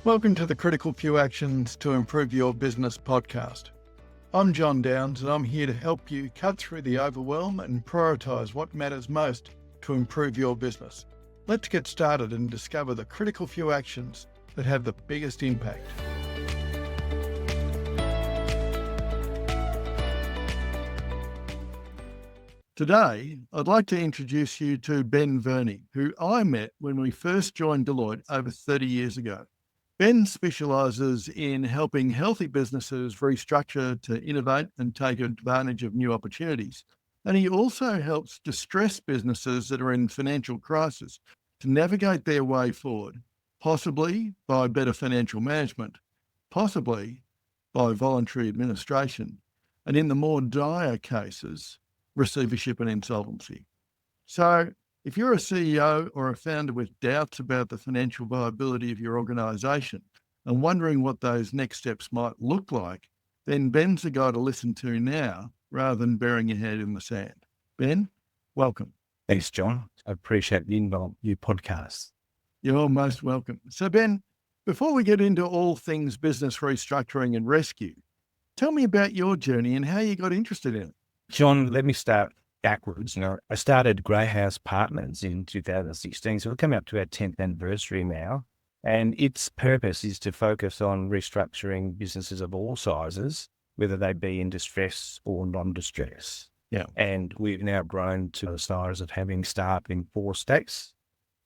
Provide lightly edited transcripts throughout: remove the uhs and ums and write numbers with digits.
Welcome to the Critical Few Actions to Improve Your Business podcast. I'm John Downs and I'm here to help you cut through the overwhelm and prioritise what matters most to improve your business. Let's get started and discover the critical few actions that have the biggest impact. Today, I'd like to introduce you to Ben Verney, who I met when we first joined Deloitte over 30 years ago. Ben specialises in helping healthy businesses restructure to innovate and take advantage of new opportunities. And he also helps distressed businesses that are in financial crisis to navigate their way forward, possibly by better financial management, possibly by voluntary administration, and in the more dire cases, receivership and insolvency. So, if you're a CEO or a founder with doubts about the financial viability of your organisation and wondering what those next steps might look like, then Ben's the guy to listen to now rather than burying your head in the sand. Ben, welcome. Thanks, John. I appreciate the invite, your podcast. You're most welcome. So, Ben, before we get into all things business restructuring and rescue, tell me about your journey and how you got interested in it. John, let me start backwards. I started Greyhouse Partners in 2016, so we're coming up to our 10th anniversary now. And its purpose is to focus on restructuring businesses of all sizes, whether they be in distress or non-distress. Yeah. And we've now grown to the size of having staff in 4 states.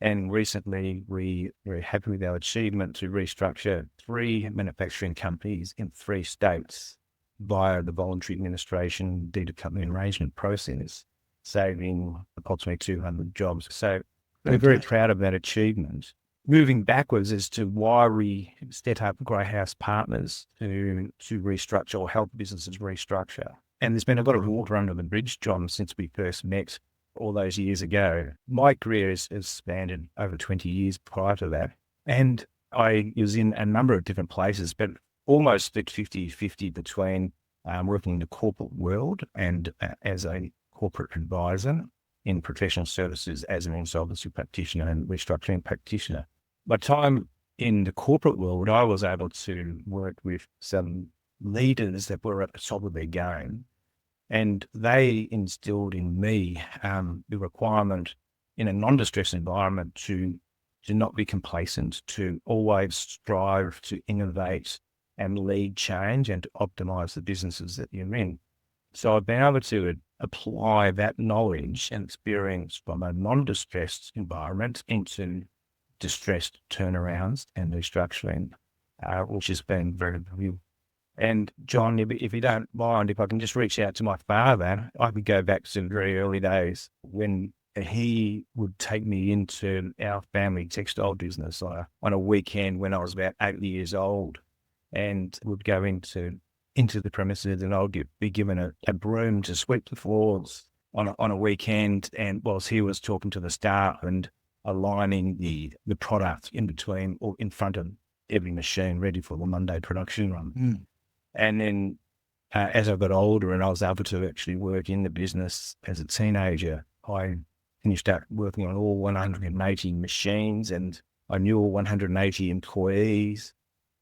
And recently, we were happy with our achievement to restructure 3 manufacturing companies in 3 states via the Voluntary Administration deed of company arrangement process, saving approximately 200 jobs. So we're very proud of that achievement. Moving backwards as to why we set up Greyhouse Partners to restructure or help businesses restructure. And there's been a lot of water under the bridge, John, since we first met all those years ago. My career has spanned over 20 years prior to that. And I was in a number of different places, but almost split 50-50 between working in the corporate world and as a corporate advisor in professional services as an insolvency practitioner and restructuring practitioner. By time in the corporate world, I was able to work with some leaders that were at the top of their game, and they instilled in me the requirement in a non-distress environment to not be complacent, to always strive to innovate and lead change and to optimize the businesses that you're in. So I've been able to apply that knowledge and experience from a non-distressed environment into distressed turnarounds and restructuring, which has been very valuable. And John, if you don't mind, if I can just reach out to my father, I could go back to the very early days when he would take me into our family textile business on a weekend when I was about 8 years old, and would go into the premises, and I'll be given a broom to sweep the floors on a weekend, and whilst he was talking to the staff and aligning the product in between or in front of every machine ready for the Monday production run. And then as I got older and I was able to actually work in the business as a teenager, I finished out working on all 180 machines, and I knew all 180 employees.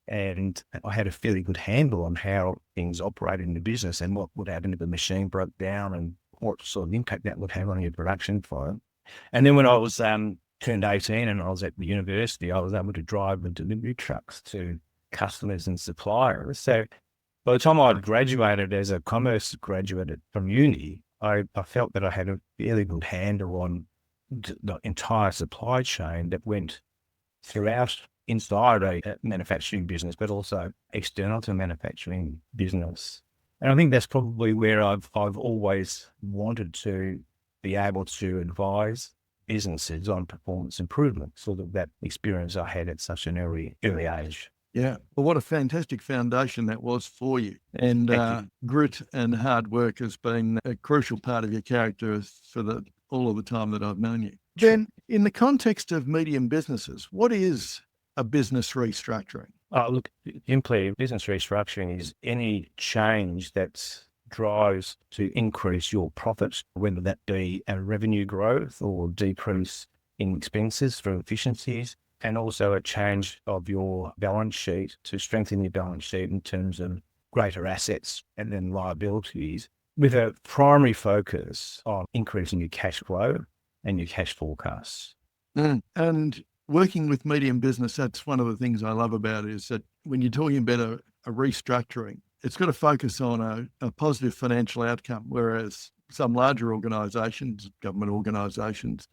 And I had a fairly good handle on how things operated in the business and what would happen if the machine broke down and what sort of impact that would have on your production flow. And then when I was turned 18 and I was at the university, I was able to drive the delivery trucks to customers and suppliers. So by the time I graduated as a commerce graduate from uni, I felt that I had a fairly good handle on the entire supply chain that went throughout inside a manufacturing business, but also external to manufacturing business. And I think that's probably where I've always wanted to be able to advise businesses on performance improvement, sort of that experience I had at such an early age. Yeah. Well, what a fantastic foundation that was for you. And grit and hard work has been a crucial part of your character for all of the time that I've known you. Then, in the context of medium businesses, what is a business restructuring? Look, simply, business restructuring is any change that drives to increase your profits, whether that be a revenue growth or decrease in expenses for efficiencies, and also a change of your balance sheet to strengthen your balance sheet in terms of greater assets and then liabilities, with a primary focus on increasing your cash flow and your cash forecasts. And working with medium business, that's one of the things I love about it, is that when you're talking about a restructuring, it's got to focus on a positive financial outcome, whereas some larger organisations, government organisations,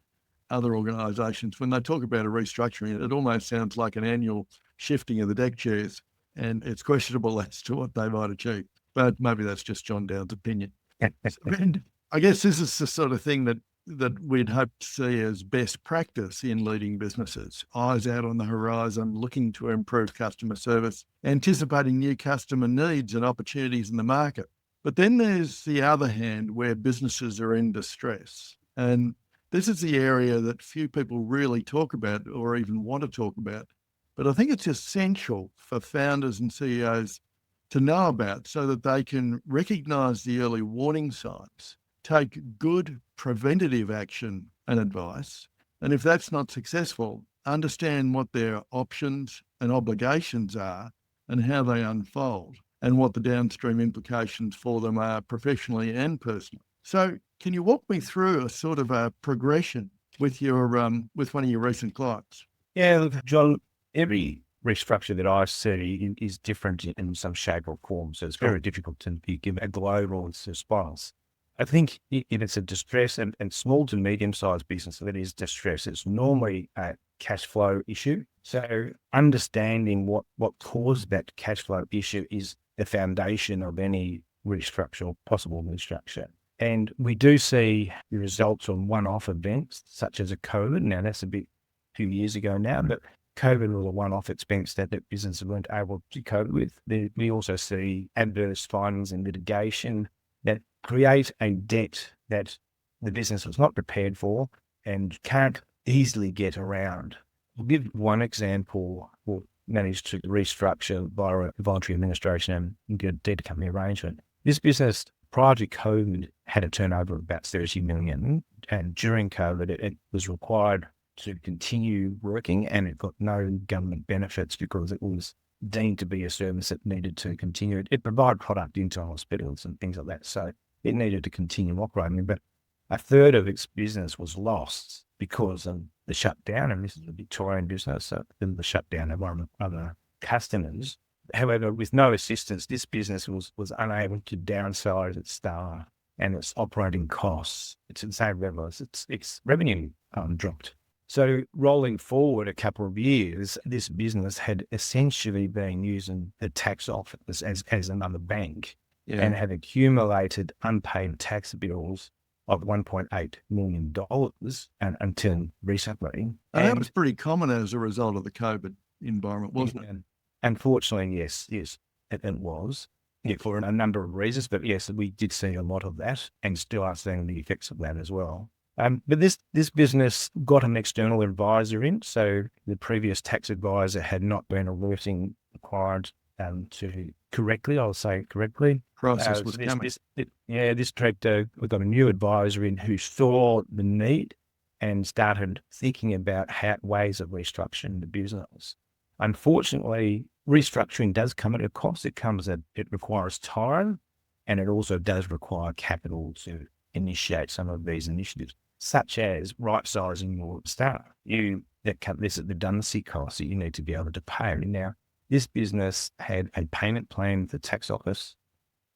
other organisations, when they talk about a restructuring, it almost sounds like an annual shifting of the deck chairs, and it's questionable as to what they might achieve. But maybe that's just John Dowd's opinion. And I guess this is the sort of thing that we'd hope to see as best practice in leading businesses. Eyes out on the horizon, looking to improve customer service, anticipating new customer needs and opportunities in the market. But then there's the other hand where businesses are in distress. And this is the area that few people really talk about or even want to talk about. But I think it's essential for founders and CEOs to know about so that they can recognise the early warning signs, take good preventative action and advice, and if that's not successful, understand what their options and obligations are and how they unfold, and what the downstream implications for them are professionally and personally. So can you walk me through a sort of a progression with your with one of your recent clients? Yeah, look, John, every restructure that I see is different in some shape or form, so it's very difficult to give a global response. I think if it's a distress and small to medium-sized business that is distress, it's normally a cash flow issue. So understanding what caused that cash flow issue is the foundation of any restructure or possible restructure. And we do see the results on one-off events, such as a COVID. Now, that's a few years ago now, but COVID was a one-off expense that businesses weren't able to cope with. We also see adverse findings in litigation that create a debt that the business was not prepared for and can't easily get around. I'll give one example. We'll manage to restructure via a voluntary administration and get a debt company arrangement. This business, prior to COVID, had a turnover of about 30 million, and during COVID, it was required to continue working, and it got no government benefits because it was deemed to be a service that needed to continue. It provided product into hospitals and things like that, so it needed to continue operating. But a third of its business was lost because of the shutdown, and this is a Victorian business, so the shutdown of one of other customers. However, with no assistance, this business was unable to downsize its staff and its operating costs. It's at the same level as its revenue dropped. So rolling forward a couple of years, this business had essentially been using the tax office as another bank and had accumulated unpaid tax bills of $1.8 million until recently. And that was pretty common as a result of the COVID environment, wasn't it? Unfortunately, yes, it was. Yeah, for a number of reasons, but yes, we did see a lot of that and still are seeing the effects of that as well. But this business got an external advisor in, so the previous tax advisor had not been alerting the client to correctly, I'll say correctly. Process was coming. This director, we got a new advisor in who saw the need and started thinking about ways of restructuring the business. Unfortunately, restructuring does come at a cost. It requires time, and it also does require capital to initiate some of these initiatives, such as right-sizing your staff. There's a redundancy cost that you need to be able to pay. Now, this business had a payment plan with the tax office,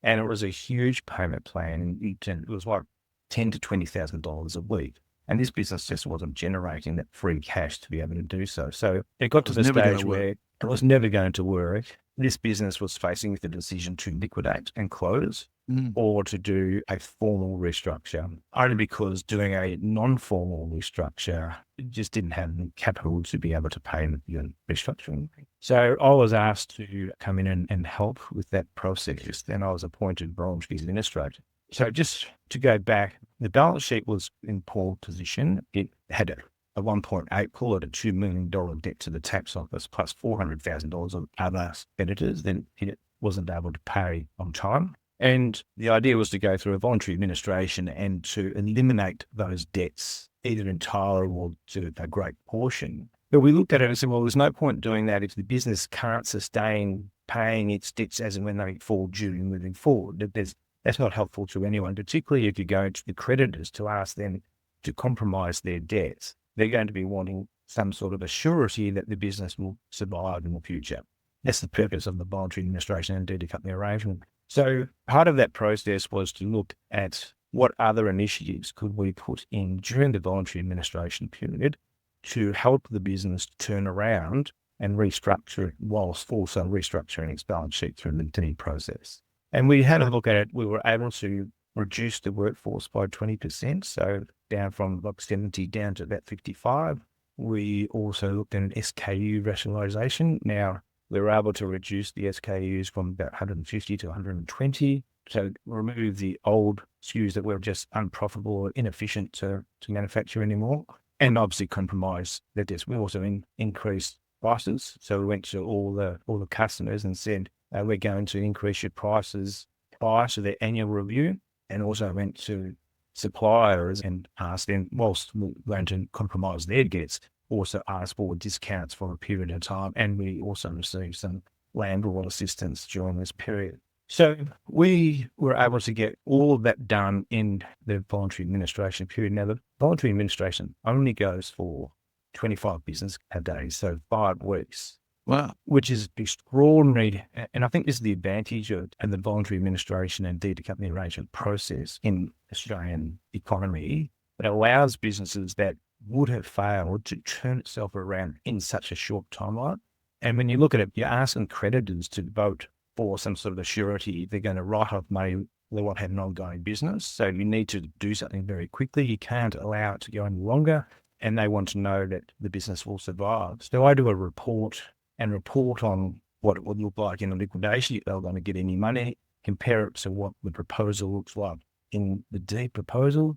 and it was a huge payment plan. It was like $10,000 to $20,000 a week. And this business just wasn't generating that free cash to be able to do so. So it got to the stage where it was never going to work. This business was facing the decision to liquidate and close or to do a formal restructure, only because doing a non-formal restructure just didn't have the capital to be able to pay the restructuring. So I was asked to come in and help with that process, and I was appointed voluntary administrator. So just to go back, the balance sheet was in poor position. It had a 1.8, call it a $2 million debt to the tax office, plus $400,000 of other creditors. Then it wasn't able to pay on time. And the idea was to go through a voluntary administration and to eliminate those debts, either entirely or to a great portion, But we looked at it and said, well, there's no point doing that if the business can't sustain paying its debts as and when they fall due and moving forward. That's not helpful to anyone, particularly if you go to the creditors to ask them to compromise their debts. They're going to be wanting some sort of a surety that the business will survive in the future. That's the purpose of the voluntary administration and deed to company arrangement. So part of that process was to look at what other initiatives could we put in during the voluntary administration period to help the business turn around and restructure it whilst also restructuring its balance sheet through the deed process. And we had a look at it. We were able to reduce the workforce by 20%, so down from like 70 down to about 55. We also looked at an SKU rationalisation. Now, we were able to reduce the SKUs from about 150 to 120, so remove the old SKUs that were just unprofitable or inefficient to manufacture anymore, and obviously compromise their debts. We also increased prices, so we went to all the customers and said, we're going to increase your prices prior to the annual review, and also went to suppliers and asked them, whilst we're going to compromise their debts, also asked for discounts for a period of time, and we also received some landlord assistance during this period. So we were able to get all of that done in the voluntary administration period. Now, the voluntary administration only goes for 25 business days, so 5 weeks. Wow. Which is extraordinary. And I think this is the advantage of the voluntary administration and deed to company arrangement process in Australian economy. It allows businesses that would have failed to turn itself around in such a short timeline. And when you look at it, you're asking creditors to vote for some sort of a surety. They're going to write off money. They won't have an ongoing business. So you need to do something very quickly. You can't allow it to go any longer. And they want to know that the business will survive. So I do a report on what it would look like in a liquidation if they were going to get any money, compare it to what the proposal looks like in the deed proposal,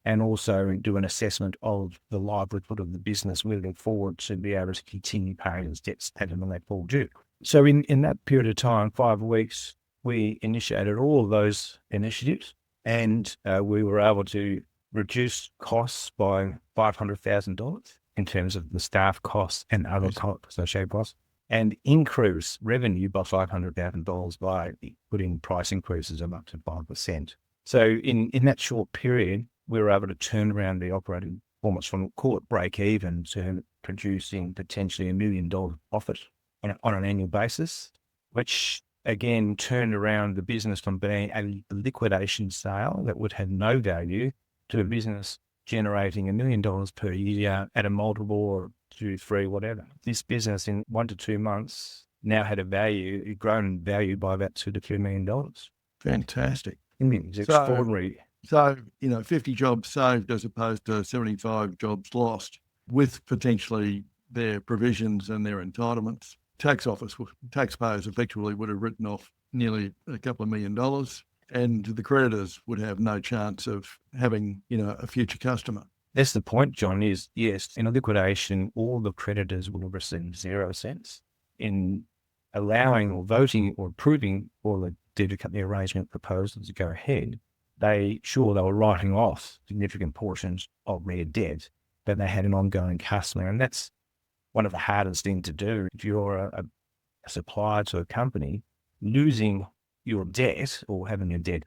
and also do an assessment of the livelihood of the business moving forward to be able to continue paying its debts as and when they fall due. So in that period of time, 5 weeks, we initiated all of those initiatives, and we were able to reduce costs by $500,000 in terms of the staff costs and other associated costs, and increase revenue by $500,000 by putting price increases of up to 5%. So in that short period, we were able to turn around the operating performance from, call it break even, to producing potentially $1 million profit on an annual basis, which again turned around the business from being a liquidation sale that would have no value to a business generating $1 million per year at a multiple or 2, 3, whatever. This business in 1 to 2 months now had it grown in value by about $2 to $3 million. Fantastic. It's extraordinary. So, 50 jobs saved as opposed to 75 jobs lost, with potentially their provisions and their entitlements. Taxpayers effectively would have written off nearly a couple of $1 million, and the creditors would have no chance of having, a future customer. That's the point, John, is yes, in a liquidation, all the creditors will have received 0 cents. In allowing or voting or approving all the deed to company arrangement proposals to go ahead, they were writing off significant portions of their debt, but they had an ongoing customer. And that's one of the hardest things to do. If you're a supplier to a company, losing your debt or having your debt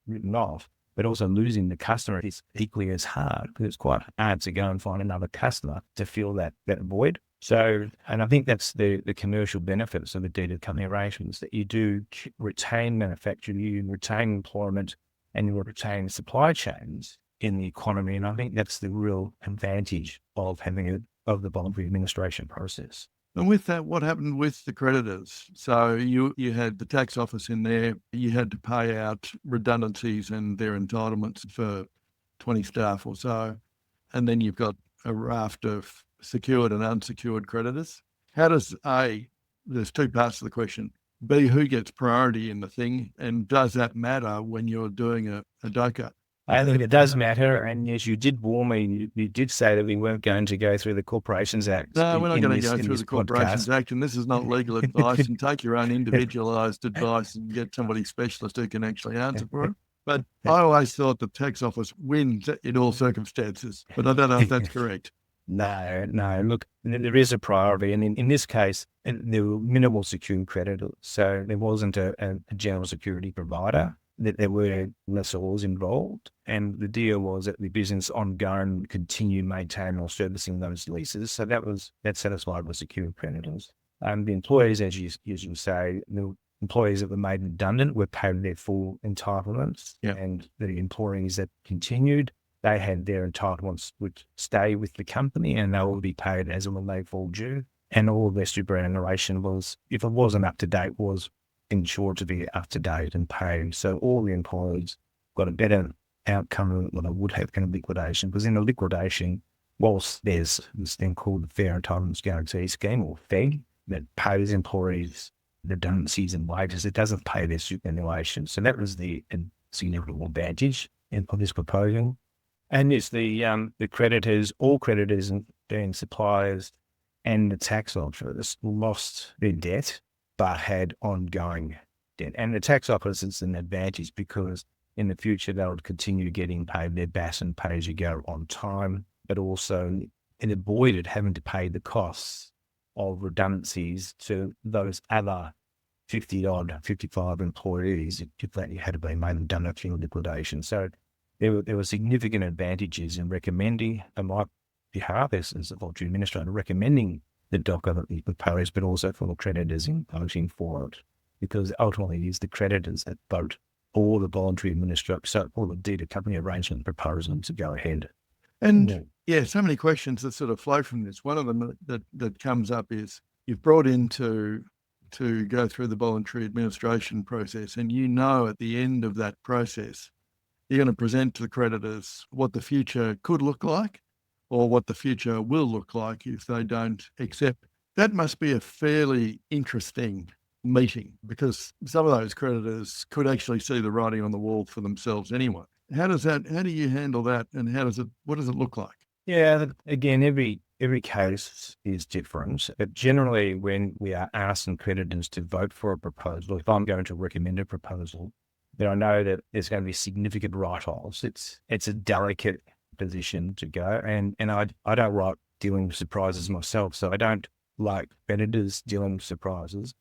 written off, but also losing the customer is equally as hard, because it's quite hard to go and find another customer to fill that void. So, and I think that's the commercial benefits of the deed to company arrangements, that you do retain manufacturing, you retain employment, and you retain supply chains in the economy. And I think that's the real advantage of having of the voluntary administration process. And with that, what happened with the creditors? So you had the tax office in there, you had to pay out redundancies and their entitlements for 20 staff or so, and then you've got a raft of secured and unsecured creditors. How does there's 2 parts to the question, B, who gets priority in the thing, and does that matter when you're doing a DOCA? I think it does matter. And yes, you did warn me. You did say that we weren't going to go through the Corporations Act. No, we're not going to go through the Corporations Act, and this is not legal advice, and take your own individualised advice and get somebody specialist who can actually answer for it. But I always thought the tax office wins in all circumstances, but I don't know if that's correct. No. Look, there is a priority, and in this case, there were minimal secured creditors, so there wasn't a general security provider. That there were lessors involved, and the deal was that the business ongoing would continue maintaining or servicing those leases. So that satisfied with secured creditors. The employees, as you say, the employees that were made redundant were paid their full entitlements, and the employees that continued, they had their entitlements would stay with the company, and they will be paid as and when they fall due. And all of their superannuation was, if it wasn't up to date, was ensured to be up to date and paid. So all the employees got a better outcome than what they would have in a liquidation. Because in a liquidation, whilst there's this thing called the Fair Entitlements Guarantee Scheme, or FEG, that pays employees redundancies and wages, it doesn't pay their superannuation. So that was the significant advantage of this proposal. And it's the creditors, all creditors, being suppliers and the tax officers, lost their debt but had ongoing debt. And the tax office is an advantage because in the future they would continue getting paid their BAS and pay-as-you-go on time, but also it avoided having to pay the costs of redundancies to those other 55 employees if they had to be made redundant through liquidation. So there were significant advantages in recommending, on my behalf as a voluntary administrator, recommending the DOCA that we propose, but also for the creditors in voting for it, because ultimately it is the creditors that vote for the voluntary administration, so or the deed of company arrangement proposal to go ahead. And so many questions that sort of flow from this. One of them that comes up is you've brought in to go through the voluntary administration process, and at the end of that process, you're going to present to the creditors what the future could look like, or what the future will look like if they don't accept. That must be a fairly interesting meeting, because some of those creditors could actually see the writing on the wall for themselves anyway. How do you handle that, and what does it look like? Yeah, again, every case is different, but generally when we are asking creditors to vote for a proposal, if I'm going to recommend a proposal, then I know that there's going to be significant write-offs. It's a delicate position to go, and I don't like dealing with surprises myself, so I don't like creditors dealing with surprises.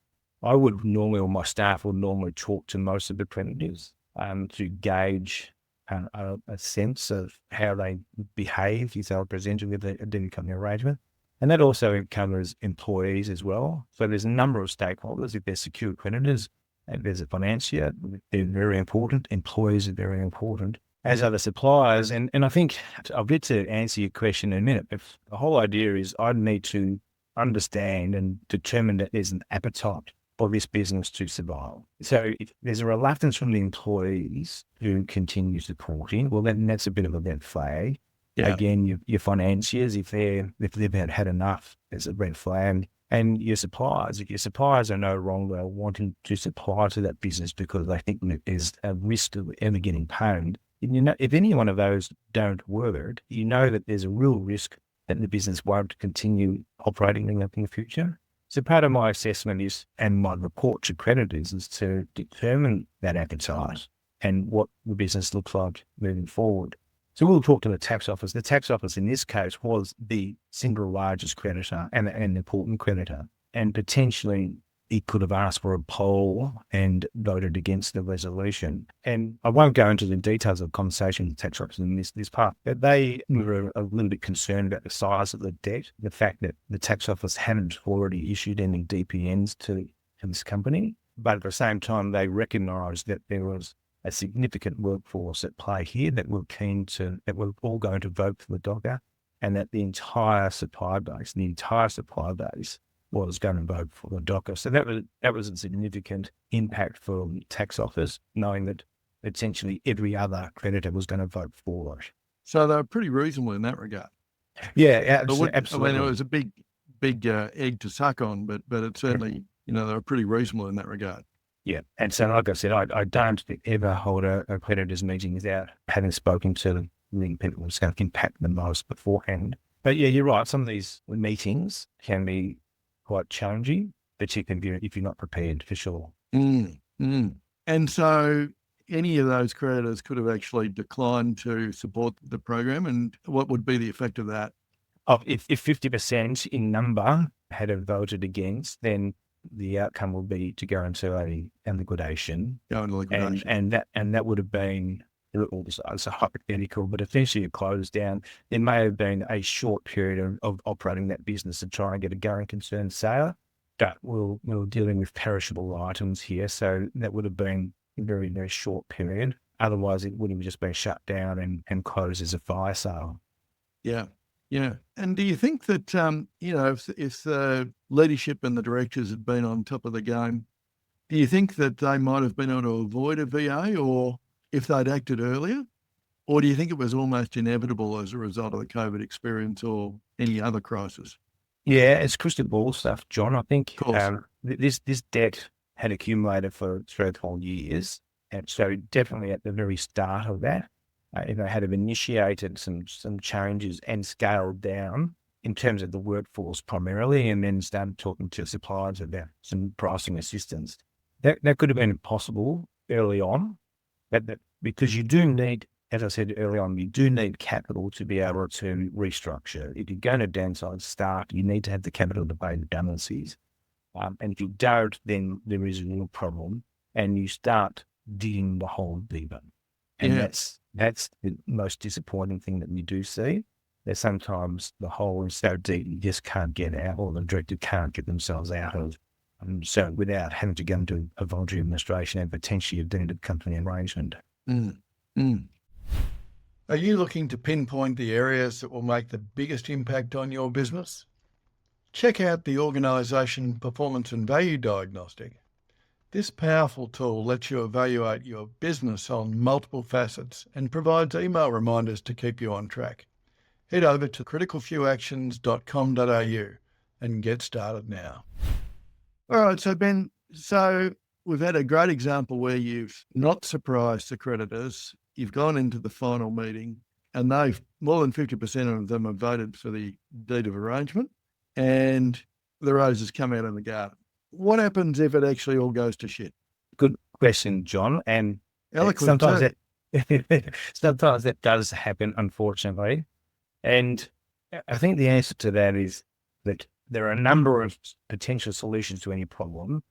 I would normally, or my staff would normally, talk to most of the creditors to gauge a sense of how they behave if they were presented with a deed of company arrangement. And that also covers employees as well. So there's a number of stakeholders. If there's secure creditors, and there's a financier, they're very important. Employees are very important, as are the suppliers. And I think I'll get to answer your question in a minute. But the whole idea is I need to understand and determine that there's an appetite for this business to survive. So if there's a reluctance from the employees to continue supporting, well, then that's a bit of a red flag. Yeah. Again, your financiers, if they've had enough, there's a red flag. And your suppliers, if your suppliers are no longer wanting to supply to that business because they think there's a risk of ever getting paid, if any one of those don't work, that there's a real risk that the business won't continue operating in the future. So part of my assessment is, and my report to creditors, is to determine that appetite and what the business looks like moving forward. So we'll talk to the tax office. The tax office in this case was the single largest creditor and an important creditor. And potentially it could have asked for a poll and voted against the resolution. And I won't go into the details of the conversation with the tax office in this part, but they were a little bit concerned about the size of the debt, the fact that the tax office hadn't already issued any DPNs to this company. But at the same time, they recognised that there was a significant workforce at play here that were all going to vote for the DOCA, and that the entire supply base was going to vote for the DOCA. So that was a significant impact for the tax office, knowing that essentially every other creditor was going to vote for it. So they were pretty reasonable in that regard. Yeah, absolutely. I mean, it was a big egg to suck on, but it certainly, they were pretty reasonable in that regard. Yeah. And so, like I said, I don't ever hold a creditors meeting without having spoken to the people who's going to impact the most beforehand. But yeah, you're right. Some of these meetings can be quite challenging, particularly if you're not prepared, for sure. And so any of those creditors could have actually declined to support the program, and what would be the effect of that? If 50% in number had voted against, then the outcome would be to go into a liquidation. Go into liquidation. And that would have been, it's a hypothetical, but essentially it closed down. There may have been a short period of operating that business to try and get a going concern sale, but we're dealing with perishable items here, so that would have been a very, very short period. Otherwise, it would have just been shut down and closed as a fire sale. Yeah. Yeah. And do you think that, if the leadership and the directors had been on top of the game, do you think that they might have been able to avoid a VA, or if they'd acted earlier? Or do you think it was almost inevitable as a result of the COVID experience or any other crisis? Yeah, it's crystal ball stuff, John. I think Of course. This debt had accumulated for 3 or 4 years. And so definitely at the very start of that, they had initiated some changes and scaled down in terms of the workforce primarily, and then started talking to suppliers about some pricing assistance. That could have been possible early on, but because you do need, as I said early on, you do need capital to be able to restructure. If you're going to downsize staff, you need to have the capital to pay redundancies. And if you don't, then there is a real problem, and you start digging the hole deeper. And that's the most disappointing thing that we do see. That sometimes the hole is so deep you just can't get out, or the director can't get themselves out of. So without having to go into a voluntary administration and potentially a deemed company arrangement. Are you looking to pinpoint the areas that will make the biggest impact on your business? Check out the Organisation Performance and Value Diagnostic. This powerful tool lets you evaluate your business on multiple facets and provides email reminders to keep you on track. Head over to CriticalFewActions.com.au and get started now. All right, so Ben, we've had a great example where you've not surprised the creditors. You've gone into the final meeting, and they've, more than 50% of them have voted for the deed of arrangement, and the roses come out in the garden. What happens if it actually all goes to shit? Good question, John. And Eloquent sometimes that does happen, unfortunately. And I think the answer to that is that there are a number of potential solutions to any problem.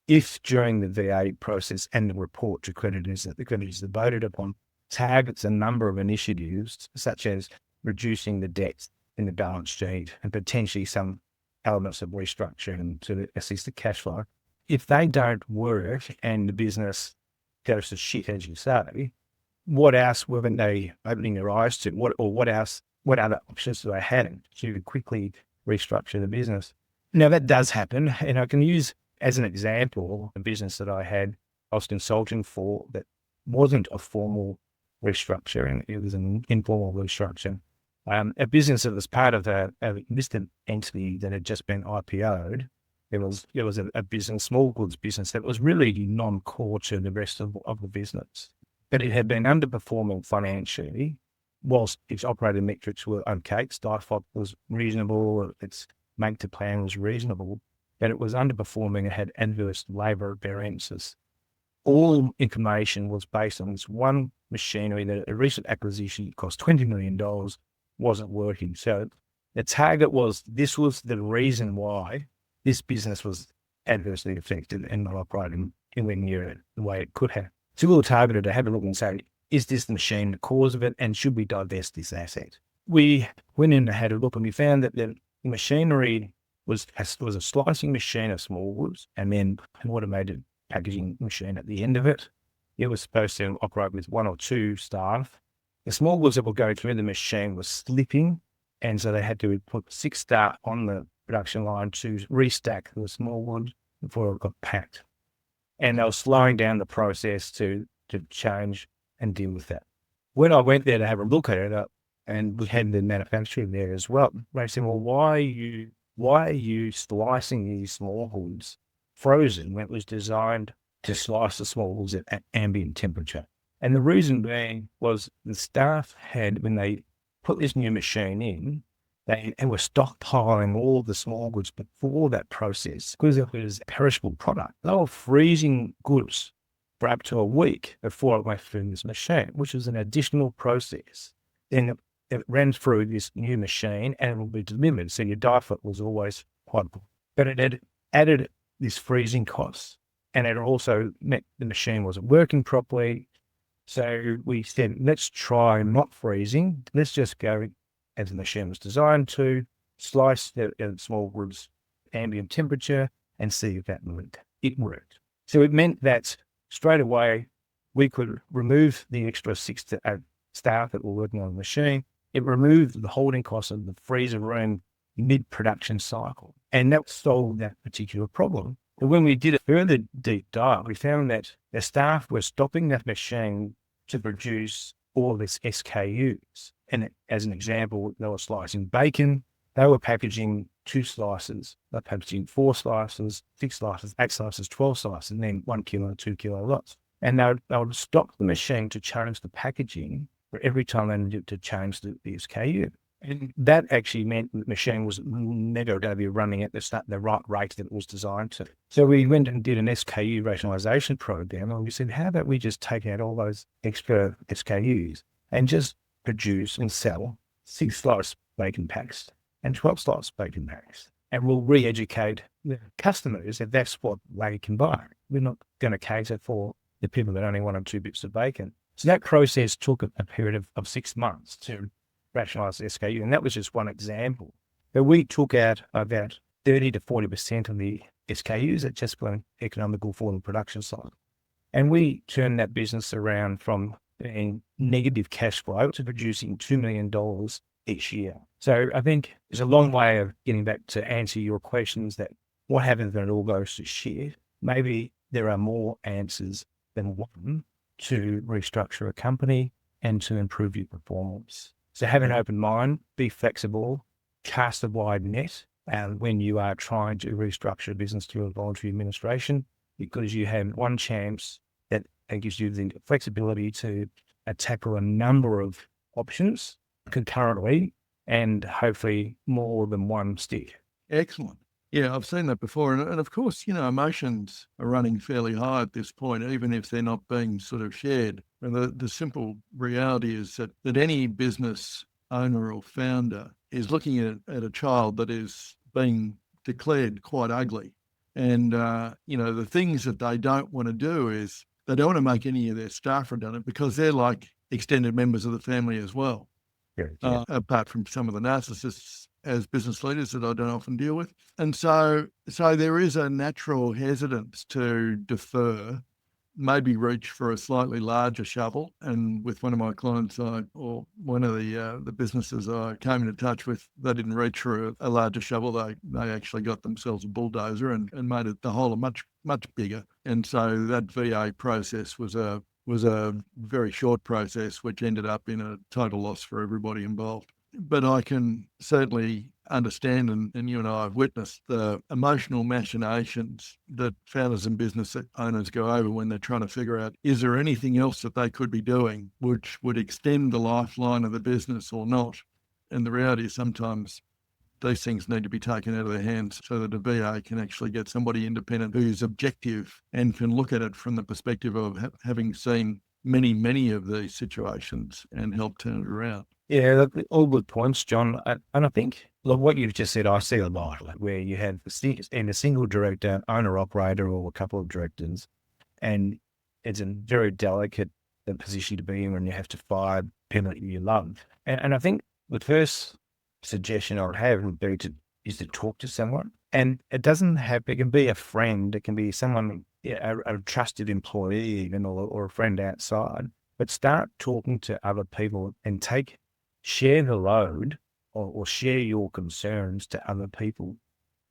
If during the VA process and the report to creditors that the creditors have voted upon targets a number of initiatives, such as reducing the debt in the balance sheet and potentially some elements of restructuring to assist the cash flow. If they don't work and the business goes to shit, as you say, what else weren't they opening their eyes to? What other options do they have to quickly restructure the business? Now that does happen, and I can use as an example a business that I was consulting for that wasn't a formal restructuring; it was an informal restructure. A business that was part of a listed entity that had just been IPO'd. It was a business, small goods business that was really non-core to the rest of the business, but it had been underperforming financially. Whilst its operating metrics were okay, its DIFOT was reasonable, its make to plan was reasonable, but it was underperforming. It had adverse labour variances. All information was based on this one machinery that a recent acquisition cost $20 million. Wasn't working. So the target was the reason why this business was adversely affected and not operating anywhere near it the way it could have. So we were targeted to have a look and say, is this machine the cause of it, and should we divest this asset? We went in and had a look, and we found that the machinery was a slicing machine of small goods and then an automated packaging machine at the end of it. It was supposed to operate with 1 or 2 staff. The small goods that were going through the machine was slipping, and so they had to put 6 staff on the production line to restack the small goods before it got packed. And they were slowing down the process to change and deal with that. When I went there to have a look at it, and we had the manufacturing there as well, they said, well, why are you slicing these small goods frozen when it was designed to slice the small goods at ambient temperature? And the reason being was the staff had, when they put this new machine in, they were stockpiling all the small goods before that process because it was a perishable product. They were freezing goods for up to a week before it went through this machine, which was an additional process. Then it ran through this new machine and it will be delivered. So your die foot was always quite, but it had added this freezing cost, and it also meant the machine wasn't working properly. So we said, let's try not freezing. Let's just go as the machine was designed to, slice it in small groups, ambient temperature, and see if that worked. It worked. So it meant that straight away we could remove the extra 6 to 8 staff that were working on the machine. It removed the holding costs of the freezer room mid-production cycle, and that solved that particular problem. But when we did a further deep dive, we found that the staff were stopping that machine to produce all of its SKUs. And as an example, they were slicing bacon, they were packaging 2 slices, they're packaging 4 slices, 6 slices, 8 slices, 12 slices, and then 1 kilo, 2 kilo lots. And they would stop the machine to change the packaging for every time they needed to change the SKU. And that actually meant the machine was never going to be running at the right rate that it was designed to. So we went and did an SKU rationalization program, and we said, how about we just take out all those extra SKUs and just produce and sell 6 slice bacon packs and 12 slice bacon packs. And we'll re-educate the customers that that's what they can buy. We're not going to cater for the people that only wanted 2 bits of bacon. So that process took a period of 6 months to rationalize the SKU. And that was just one example. But we took out about 30 to 40% of the SKUs that just weren't economical for the production side. And we turned that business around from being negative cash flow to producing $2 million each year. So I think there's a long way of getting back to answer your questions that what happens when it all goes to shit? Maybe there are more answers than one to restructure a company and to improve your performance. So have an open mind, be flexible, cast a wide net when you are trying to restructure a business through a voluntary administration, because you have one chance that gives you the flexibility to tackle a number of options concurrently and hopefully more than one stick. Excellent. Yeah, I've seen that before. And of course, emotions are running fairly high at this point, even if they're not being sort of shared. And the simple reality is that any business owner or founder is looking at a child that is being declared quite ugly. And, the things that they don't want to do is they don't want to make any of their staff redundant because they're like extended members of the family as well. Yeah. Apart from some of the narcissists as business leaders that I don't often deal with. And so there is a natural hesitance to defer, maybe reach for a slightly larger shovel. And with one of my clients, or one of the businesses I came into touch with, they didn't reach for a larger shovel. They actually got themselves a bulldozer and made it the whole much, much bigger. And so that VA process was a very short process, which ended up in a total loss for everybody involved. But I can certainly understand, and you and I have witnessed the emotional machinations that founders and business owners go over when they're trying to figure out, is there anything else that they could be doing which would extend the lifeline of the business or not? And the reality is sometimes these things need to be taken out of their hands so that a VA can actually get somebody independent who's objective and can look at it from the perspective of having seen many, many of these situations and help turn it around. Yeah, all good points, John. And I think, look, what you've just said, I see a lot, where you have a single director, owner-operator, or a couple of directors, and it's a very delicate position to be in when you have to fire people that you love. And I think the first suggestion I would have is to talk to someone. And it can be a friend, it can be someone, a trusted employee even, or a friend outside, but start talking to other people and share the load or share your concerns to other people.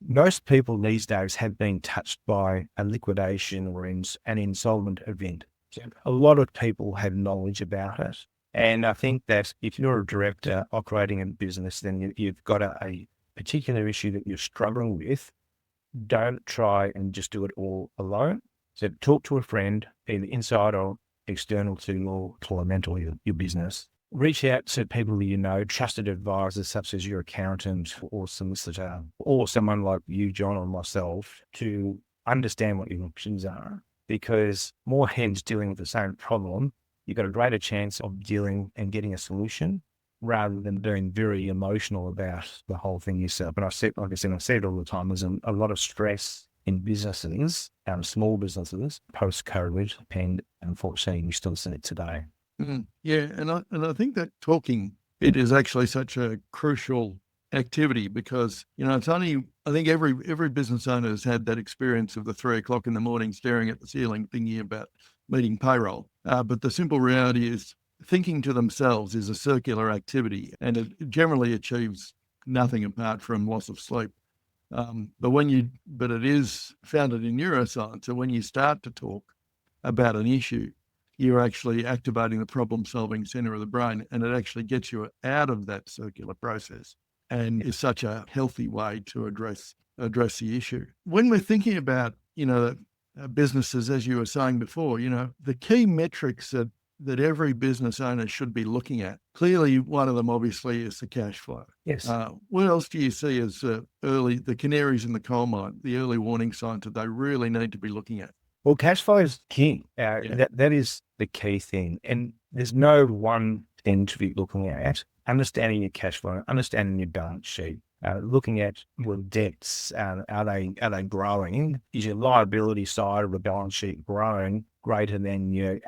Most people these days have been touched by a liquidation or an insolvent event. So a lot of people have knowledge about it. And I think that if you're a director operating a business, then you've got a particular issue that you're struggling with. Don't try and just do it all alone. So talk to a friend, either inside or external to your mentor, your business. Reach out to people you know, trusted advisors such as your accountant or solicitor, or someone like you, John, or myself, to understand what your options are. Because more heads dealing with the same problem, you've got a greater chance of dealing and getting a solution rather than being very emotional about the whole thing yourself. And I said, like I said, I say it all the time, there's a lot of stress in businesses, small businesses, post-COVID, and unfortunately, we still see it today. Yeah, and I think that talking it is actually such a crucial activity because it's only I think every business owner has had that experience of the 3 o'clock in the morning staring at the ceiling thinking about meeting payroll. But the simple reality is thinking to themselves is a circular activity, and it generally achieves nothing apart from loss of sleep. But it is founded in neuroscience. So when you start to talk about an issue, you're actually activating the problem-solving center of the brain, and it actually gets you out of that circular process, and is such a healthy way to address the issue. When we're thinking about businesses, as you were saying before, the key metrics that every business owner should be looking at. Clearly, one of them obviously is the cash flow. Yes. What else do you see as the canaries in the coal mine, the early warning signs that they really need to be looking at? Well, cash flow is king. That is the key thing. And there's no one thing to be looking at. Understanding your cash flow, understanding your balance sheet, looking at your debts, are they growing? Is your liability side of the balance sheet growing greater than your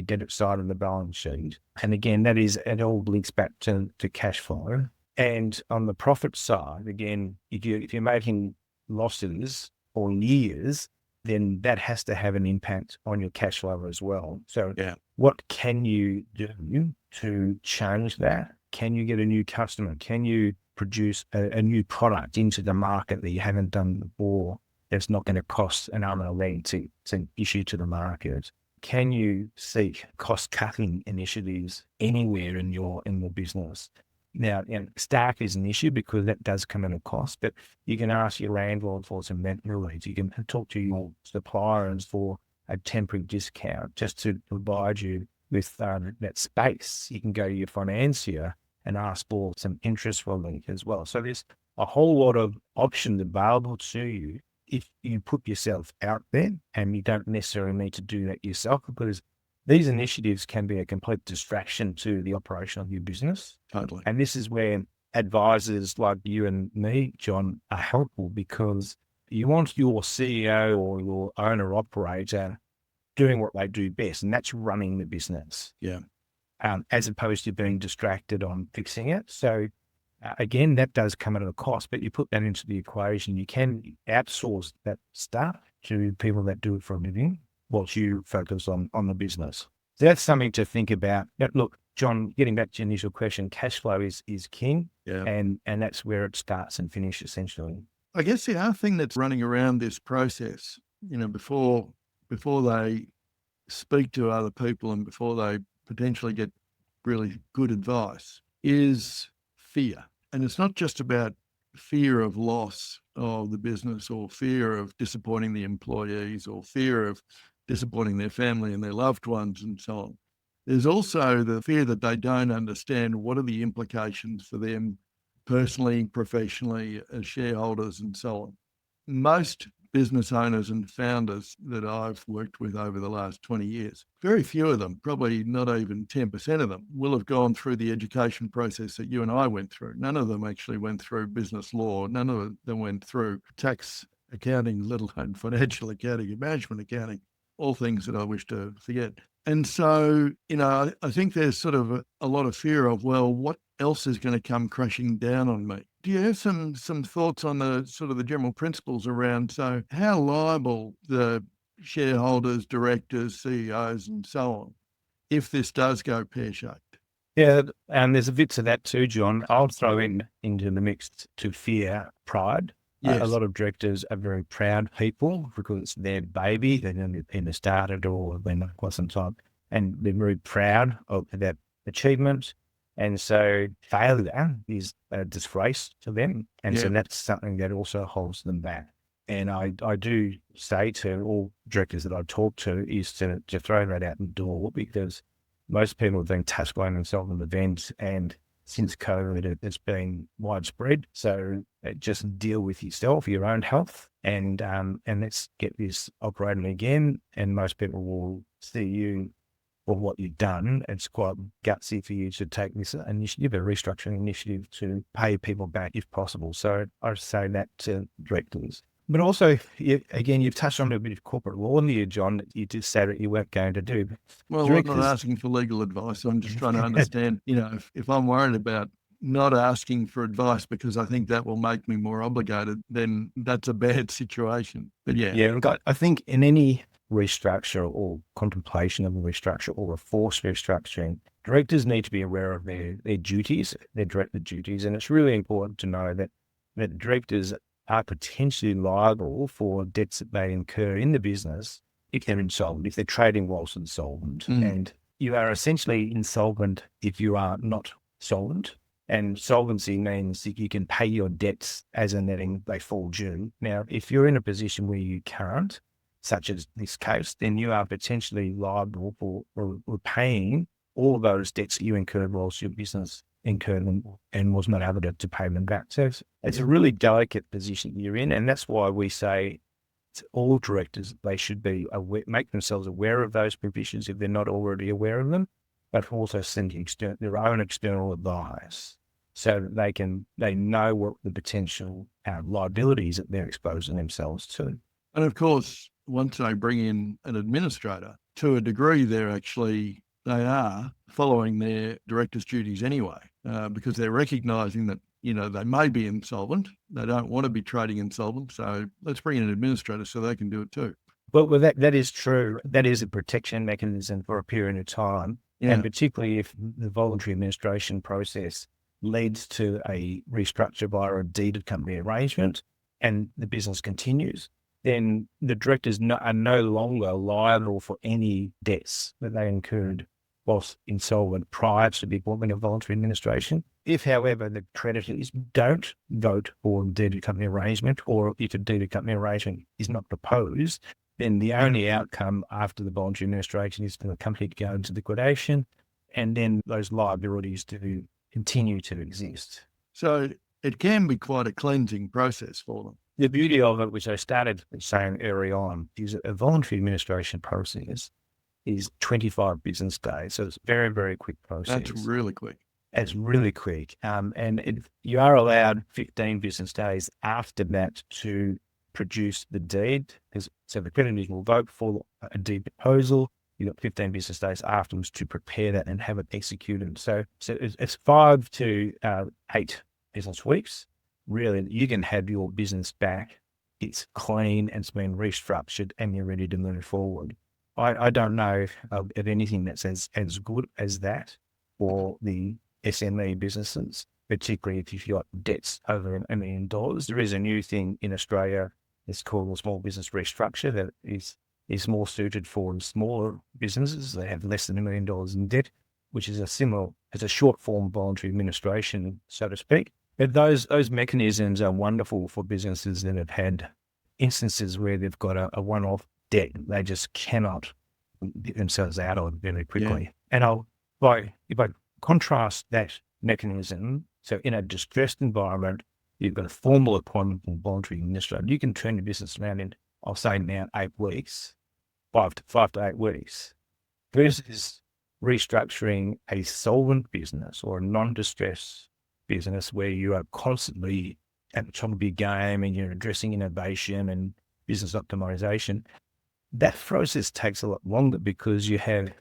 debit side of the balance sheet? And again, it all links back to cash flow. And on the profit side, again, if you're making losses for years, then that has to have an impact on your cash flow as well. So what can you do to change that? Can you get a new customer? Can you produce a new product into the market that you haven't done before that's not going to cost an arm and a leg to issue to the market? Can you seek cost-cutting initiatives anywhere in your business? Now, staff is an issue because that does come at a cost, but you can ask your landlord for some rent relief. You can talk to your suppliers for a temporary discount just to provide you with that space. You can go to your financier and ask for some interest relief as well. So there's a whole lot of options available to you if you put yourself out there, and you don't necessarily need to do that yourself, because these initiatives can be a complete distraction to the operation of your business. Totally. And this is where advisors like you and me, John, are helpful, because you want your CEO or your owner operator doing what they do best, and that's running the business. Yeah. As opposed to being distracted on fixing it. So again, that does come at a cost, but you put that into the equation. You can outsource that stuff to people that do it for a living whilst you focus on the business. So that's something to think about. Now, look, John, getting back to your initial question, cash flow is king, and that's where it starts and finishes essentially. I guess the other thing that's running around this process, before they speak to other people and before they potentially get really good advice, is fear. And it's not just about fear of loss of the business, or fear of disappointing the employees, or fear of disappointing their family and their loved ones and so on. There's also the fear that they don't understand what are the implications for them personally, professionally, as shareholders and so on. Most business owners and founders that I've worked with over the last 20 years, very few of them, probably not even 10% of them, will have gone through the education process that you and I went through. None of them actually went through business law. None of them went through tax accounting, let alone financial accounting and management accounting, all things that I wish to forget. And so, I think there's sort of a lot of fear of, well, what else is going to come crashing down on me? Do you have some thoughts on the sort of the general principles around, so how liable the shareholders, directors, CEOs and so on, if this does go pear-shaped? Yeah, and there's a bit to that too, John. I'll throw into the mix to fear, pride. Yes. A lot of directors are very proud people because it's their baby. They've either started or been there quite some time, and they're very proud of that achievement. And so failure is a disgrace to them. And so that's something that also holds them back. And I do say to all directors that I talk to is to throw that out the door, because most people have been touched by an insolvent event, and since COVID, it's been widespread. So just deal with yourself, your own health, and let's get this operating again. And most people will see you for what you've done. It's quite gutsy for you to take this initiative, a restructuring initiative, to pay people back if possible. So I say that to directors. But also, again, you've touched on a bit of corporate law here, John, that you did say that you weren't going to do. Well, I'm not asking for legal advice. I'm just trying to understand, if I'm worried about not asking for advice because I think that will make me more obligated, then that's a bad situation. But yeah. Yeah, I think in any restructure or contemplation of a restructure or a forced restructuring, directors need to be aware of their duties, their director duties. And it's really important to know that directors are potentially liable for debts that they incur in the business if they're insolvent, if they're trading whilst insolvent. And you are essentially insolvent if you are not solvent. And solvency means that you can pay your debts as and when they fall due. Now, if you're in a position where you can't, such as this case, then you are potentially liable for paying all those debts that you incurred whilst your business incurred them and was not able to pay them back. So it's a really delicate position you're in. And that's why we say to all directors, they should be aware, make themselves aware of those provisions if they're not already aware of them, but also send their own external advice so that they know what the potential liabilities that they're exposing themselves to. And of course, once they bring in an administrator, to a degree, they are following their director's duties anyway, because they're recognising that, they may be insolvent. They don't want to be trading insolvent. So let's bring in an administrator so they can do it too. Well, that is true. That is a protection mechanism for a period of time. Yeah. And particularly if the voluntary administration process leads to a restructure via a deeded company arrangement and the business continues, then the directors are no longer liable for any debts that they incurred whilst insolvent prior to the appointment of voluntary administration. If, however, the creditors don't vote for a deeded company arrangement, or if a deeded company arrangement is not proposed, then the only outcome after the voluntary administration is for the company to go into liquidation, and then those liabilities to continue to exist. So it can be quite a cleansing process for them. The beauty of it, which I started saying early on, is that a voluntary administration process is 25 business days. So it's a very, very quick process. That's really quick. It's really quick. You are allowed 15 business days after that to produce the deed. So the creditors will vote for a deed proposal. You've got 15 business days afterwards to prepare that and have it executed. So it's 5 to 8 business weeks. Really, you can have your business back. It's clean, it's been restructured, and you're ready to move forward. I don't know of anything that's as good as that for the SME businesses, particularly if you've got debts over $1 million. There is a new thing in Australia. It's called a small business restructure that is more suited for smaller businesses. They have less than $1 million in debt, which is as a short form voluntary administration, so to speak. But those mechanisms are wonderful for businesses that have had instances where they've got a one-off debt they just cannot get themselves out of very quickly. Yeah. And if I contrast that mechanism, so in a distressed environment, you've got a formal appointment from voluntary administrator. You can turn your business around in, I'll say now, 8 weeks, 5 to 8 weeks, versus restructuring a solvent business or a non-distress business where you are constantly at the top of your game and you're addressing innovation and business optimization. That process takes a lot longer because you have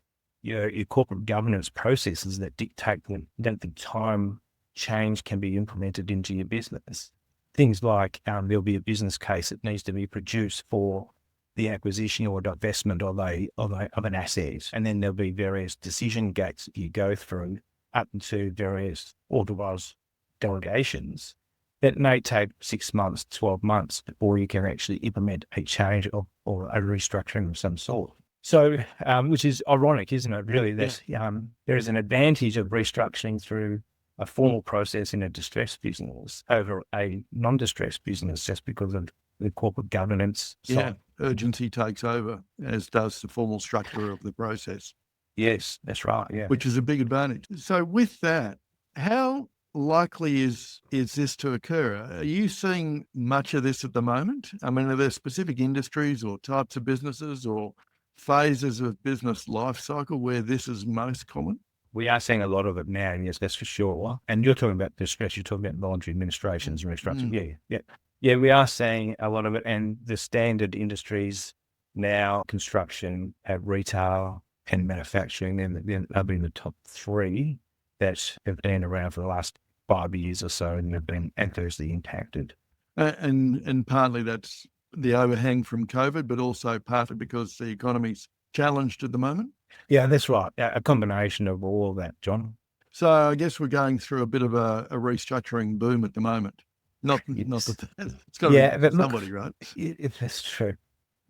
your corporate governance processes that dictate that the time change can be implemented into your business. Things like there'll be a business case that needs to be produced for the acquisition or divestment of an asset, and then there'll be various decision gates that you go through up to various authorised delegations that may take 6 months, 12 months before you can actually implement a change or a restructuring of some sort. So, which is ironic, isn't it? Really, there is an advantage of restructuring through a formal process in a distressed business over a non-distressed business just because of the corporate governance. Yeah, urgency takes over, as does the formal structure of the process. Yes, that's right. Yeah, which is a big advantage. So with that, how likely is this to occur? Are you seeing much of this at the moment? I mean, are there specific industries or types of businesses or phases of business life cycle where this is most common? We are seeing a lot of it now, yes, that's for sure. And you're talking about distress, you're talking about voluntary administrations and restructuring. Yeah, we are seeing a lot of it. And the standard industries now, construction, retail, and manufacturing, then they've been the top three that have been around for the last 5 years or so and have been adversely impacted. And partly that's the overhang from COVID, but also partly because the economy's challenged at the moment. Yeah, that's right. A combination of all of that, John. So I guess we're going through a bit of a restructuring boom at the moment. Not that it's got to be somebody, right? That's true.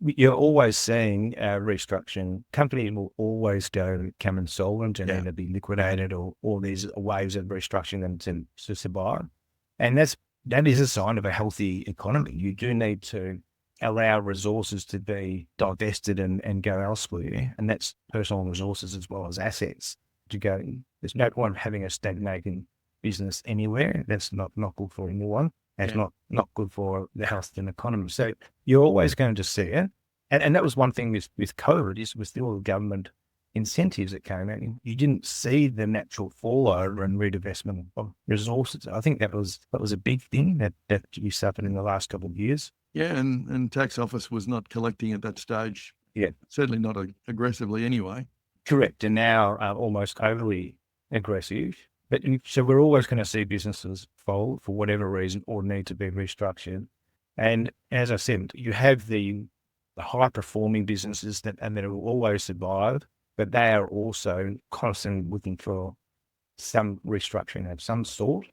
You're always seeing restructuring. Companies will always become insolvent and either be liquidated or these waves of restructuring them to survive. And that is a sign of a healthy economy. You do need to allow resources to be divested and go elsewhere. And that's personal resources as well as assets to go. There's no point having a stagnating business anywhere. That's not good for anyone. It's not good for the health and economy. So you're always going to see it. And that was one thing with COVID is with all the government incentives that came out. You didn't see the natural fallover and redivestment of resources. I think that was a big thing that you suffered in the last couple of years. Yeah, and tax office was not collecting at that stage. Yeah. Certainly not aggressively anyway. Correct. And now almost overly aggressive. But so we're always going to see businesses fold for whatever reason or need to be restructured. And as I said, you have the high performing businesses that will always survive, but they are also constantly looking for some restructuring of some sort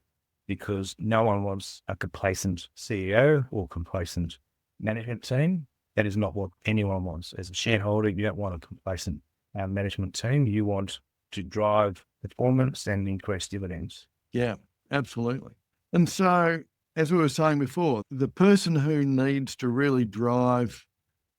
because no one wants a complacent CEO or complacent management team. That is not what anyone wants. As a shareholder, you don't want a complacent management team. You want to drive performance and increase dividends. Yeah, absolutely. And so, as we were saying before, the person who needs to really drive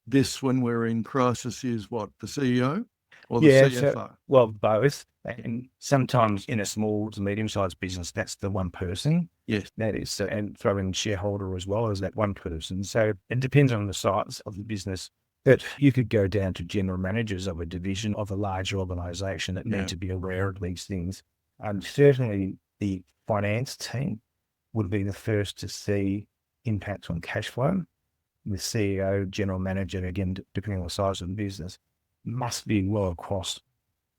this when we're in crisis is what, the CEO or the CFO? So, well, both. And sometimes in a small to medium-sized business, that's the one person. Yes. That is, and throw in shareholder as well as that one person. So it depends on the size of the business. But you could go down to general managers of a division of a larger organisation that need to be aware of these things. And certainly the finance team would be the first to see impacts on cash flow. The CEO, general manager, again, depending on the size of the business, must be well across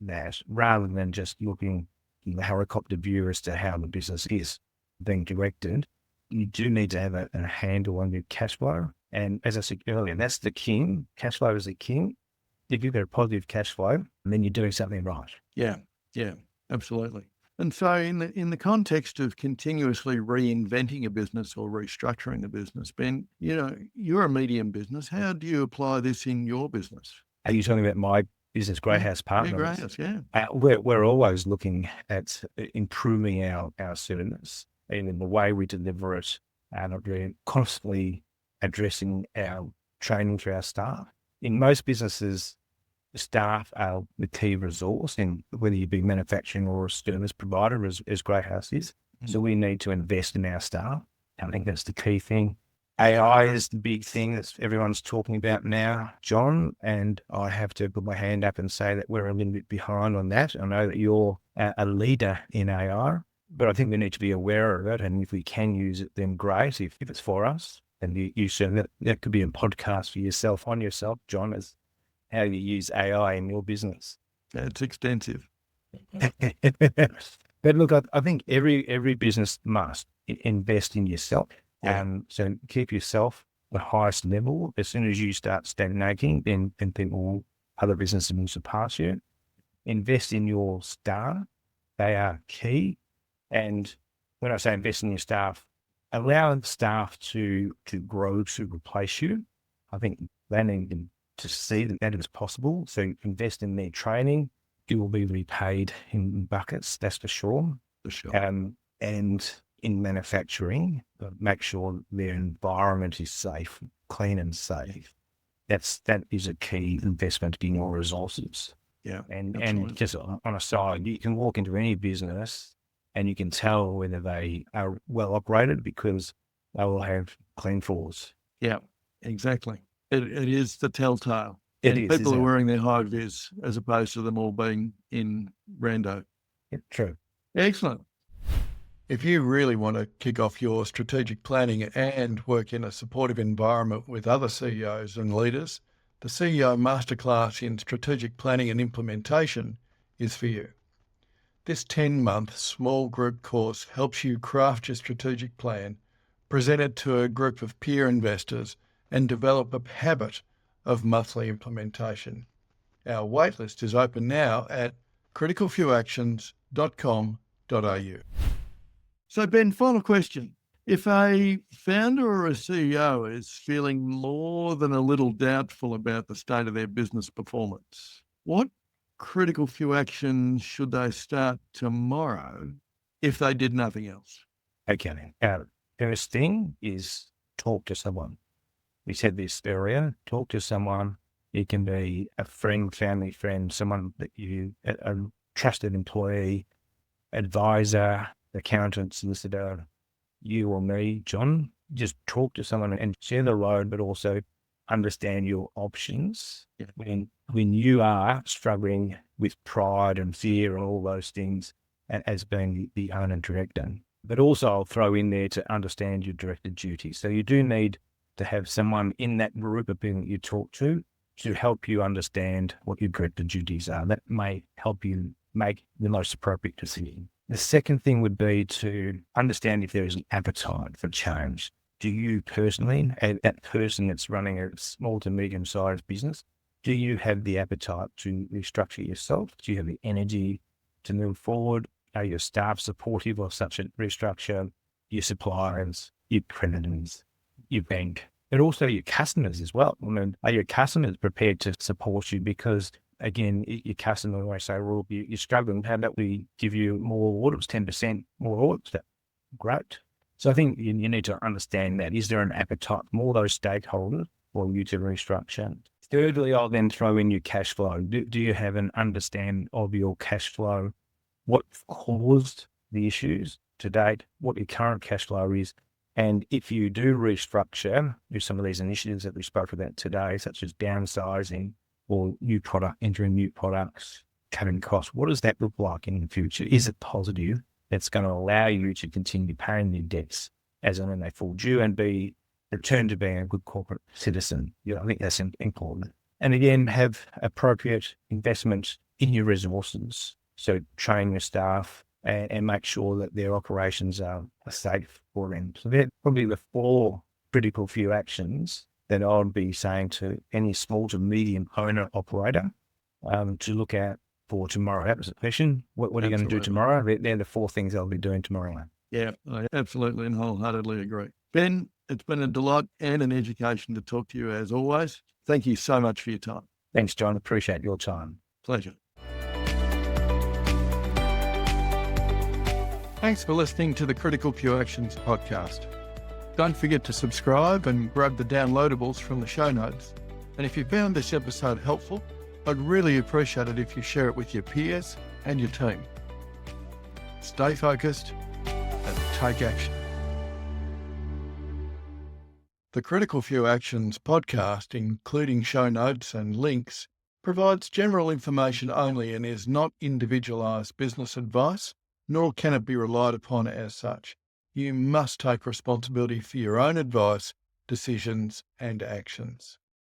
that rather than just looking in the helicopter view as to how the business is being directed. You do need to have a handle on your cash flow. And as I said earlier, that's the king. Cash flow is the king. If you've got a positive cash flow, then you're doing something right. Yeah, absolutely. And so in the context of continuously reinventing a business or restructuring a business, Ben, you're a medium business. How do you apply this in your business? Are you talking about my business, Greyhouse Partners? Yeah, Greyhouse, We're always looking at improving our service and in the way we deliver it, and we're constantly addressing our training for our staff. In most businesses, the staff are the key resource, and whether you be manufacturing or a service provider, as Greyhouse is. So we need to invest in our staff. I think that's the key thing. AI is the big thing that everyone's talking about now, John, and I have to put my hand up and say that we're a little bit behind on that. I know that you're a leader in AI, but I think we need to be aware of it, and if we can use it, then great, if it's for us. And you said that could be a podcast for yourself, on yourself, John, as how you use AI in your business. It's extensive. But look, I think every business must invest in yourself. So keep yourself the highest level. As soon as you start stagnating, then other businesses will surpass you. Invest in your staff. They are key. And when I say invest in your staff, allow the staff to grow, to replace you. I think they need to see that is possible. So invest in their training. You will be repaid in buckets, that's for sure. And in manufacturing, make sure their environment is safe, clean and safe. That is a key investment in your resources. Yeah. And just on a side, you can walk into any business and you can tell whether they are well operated because they will have clean floors. Yeah, exactly. It is the telltale. It and is, people are isn't it? wearing their high vis as opposed to them all being in rando. Yeah, true. Excellent. If you really want to kick off your strategic planning and work in a supportive environment with other CEOs and leaders, the CEO Masterclass in Strategic Planning and Implementation is for you. This 10-month small group course helps you craft your strategic plan, present it to a group of peer investors, and develop a habit of monthly implementation. Our waitlist is open now at CriticalFewActions.com.au. So Ben, final question. If a founder or a CEO is feeling more than a little doubtful about the state of their business performance, what critical few actions should they start tomorrow if they did nothing else? Okay. First thing is talk to someone. We said this earlier, talk to someone. It can be a friend, family friend, someone that a trusted employee, advisor, accountant, solicitor, you or me, John. Just talk to someone and share the load, but also understand your options. Yeah. When you are struggling with pride and fear and all those things as being the owner director. But also I'll throw in there to understand your director duties. So you do need to have someone in that group of people that you talk to help you understand what your director duties are. That may help you make the most appropriate decision. The second thing would be to understand if there is an appetite for change. Do you personally, and that person that's running a small to medium-sized business, do you have the appetite to restructure yourself? Do you have the energy to move forward? Are your staff supportive of such a restructure? Your suppliers, your creditors, your bank, and also your customers as well. I mean, are your customers prepared to support you? Because again, your customer may say, well, you're struggling. How about we give you more orders, 10% more orders? Great. So I think you need to understand that. Is there an appetite from all those stakeholders for you to restructure? Thirdly, I'll then throw in your cash flow. Do you have an understanding of your cash flow? What caused the issues to date? What your current cash flow is? And if you do restructure, do some of these initiatives that we spoke about today, such as downsizing or entering new products, cutting costs, what does that look like in the future? Is it positive? That's going to allow you to continue paying your debts as and when they fall due and be returned to being a good corporate citizen. I think that's important. And again, have appropriate investment in your resources. So train your staff and make sure that their operations are safe for them. So they're probably the 4 critical few actions that I would be saying to any small to medium owner operator to look at for tomorrow. That was the question. What are you going to do tomorrow? They're the 4 things I'll be doing tomorrow. Yeah, I absolutely and wholeheartedly agree. Ben, it's been a delight and an education to talk to you as always. Thank you so much for your time. Thanks, John. Appreciate your time. Pleasure. Thanks for listening to the Critical Few Actions podcast. Don't forget to subscribe and grab the downloadables from the show notes. And if you found this episode helpful, I'd really appreciate it if you share it with your peers and your team. Stay focused and take action. The Critical Few Actions podcast, including show notes and links, provides general information only and is not individualised business advice, nor can it be relied upon as such. You must take responsibility for your own advice, decisions, and actions.